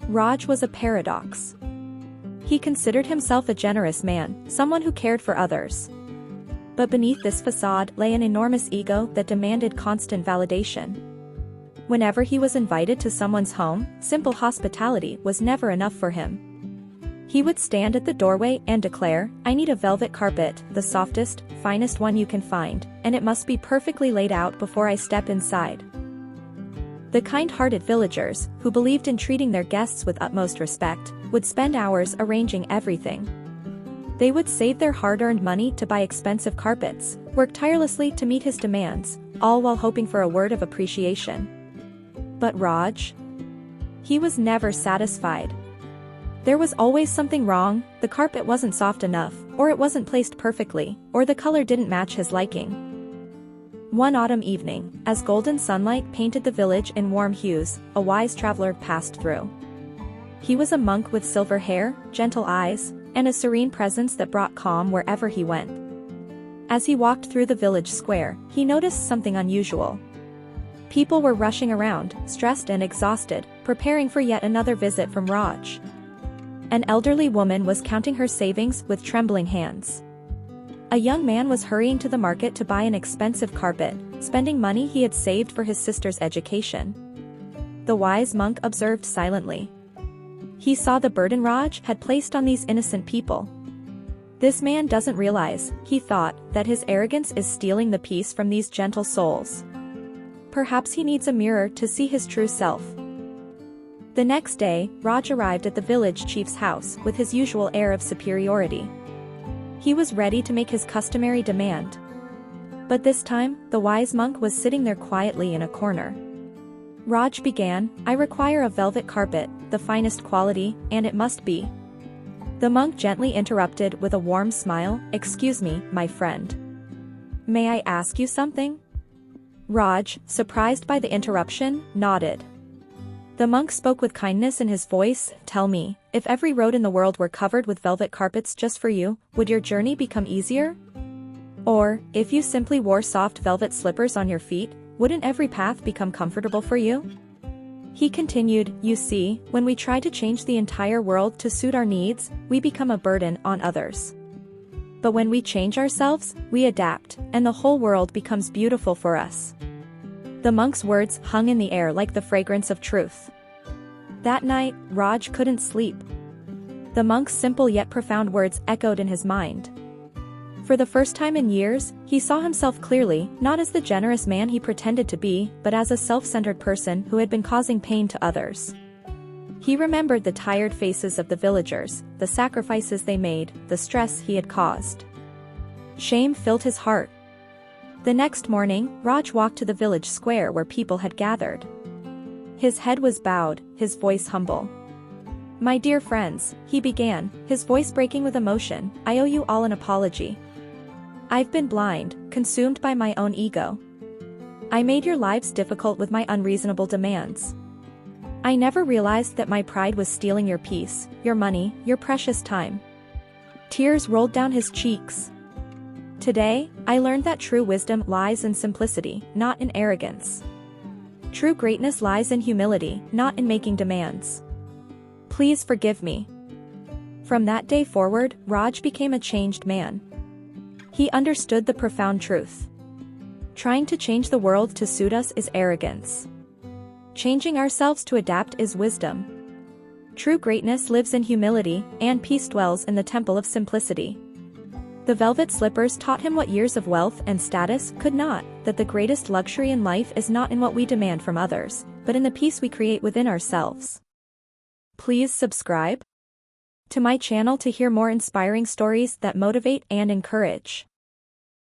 Raj was a paradox. He considered himself a generous man, someone who cared for others. But beneath this facade lay an enormous ego that demanded constant validation. Whenever he was invited to someone's home, simple hospitality was never enough for him. He would stand at the doorway and declare, "I need a velvet carpet, the softest, finest one you can find, and it must be perfectly laid out before I step inside." The kind-hearted villagers, who believed in treating their guests with utmost respect, would spend hours arranging everything. They would save their hard-earned money to buy expensive carpets, work tirelessly to meet his demands, all while hoping for a word of appreciation. But Raj? He was never satisfied. There was always something wrong. The carpet wasn't soft enough, or it wasn't placed perfectly, or the color didn't match his liking. One autumn evening, as golden sunlight painted the village in warm hues, a wise traveler passed through. He was a monk with silver hair, gentle eyes, and a serene presence that brought calm wherever he went. As he walked through the village square, he noticed something unusual. People were rushing around, stressed and exhausted, preparing for yet another visit from Raj. An elderly woman was counting her savings with trembling hands. A young man was hurrying to the market to buy an expensive carpet, spending money he had saved for his sister's education. The wise monk observed silently. He saw the burden Raj had placed on these innocent people. This man doesn't realize, he thought, that his arrogance is stealing the peace from these gentle souls. Perhaps he needs a mirror to see his true self. The next day, Raj arrived at the village chief's house with his usual air of superiority. He was ready to make his customary demand. But this time, the wise monk was sitting there quietly in a corner. Raj began, "I require a velvet carpet, the finest quality, and it must be." The monk gently interrupted with a warm smile, "Excuse me, my friend. May I ask you something?" Raj, surprised by the interruption, nodded. The monk spoke with kindness in his voice, "Tell me, if every road in the world were covered with velvet carpets just for you, would your journey become easier? Or, if you simply wore soft velvet slippers on your feet, wouldn't every path become comfortable for you?" He continued, "You see, when we try to change the entire world to suit our needs, we become a burden on others. But when we change ourselves, we adapt, and the whole world becomes beautiful for us." The monk's words hung in the air like the fragrance of truth. That night, Raj couldn't sleep. The monk's simple yet profound words echoed in his mind. For the first time in years, he saw himself clearly, not as the generous man he pretended to be, but as a self-centered person who had been causing pain to others. He remembered the tired faces of the villagers, the sacrifices they made, the stress he had caused. Shame filled his heart. The next morning, Raj walked to the village square where people had gathered. His head was bowed, his voice humble. "My dear friends," he began, his voice breaking with emotion, "I owe you all an apology. I've been blind, consumed by my own ego. I made your lives difficult with my unreasonable demands. I never realized that my pride was stealing your peace, your money, your precious time." Tears rolled down his cheeks. "Today, I learned that true wisdom lies in simplicity, not in arrogance. True greatness lies in humility, not in making demands. Please forgive me." From that day forward, Raj became a changed man. He understood the profound truth. Trying to change the world to suit us is arrogance. Changing ourselves to adapt is wisdom. True greatness lives in humility, and peace dwells in the temple of simplicity. The velvet slippers taught him what years of wealth and status could not, that the greatest luxury in life is not in what we demand from others, but in the peace we create within ourselves. Please subscribe to my channel to hear more inspiring stories that motivate and encourage.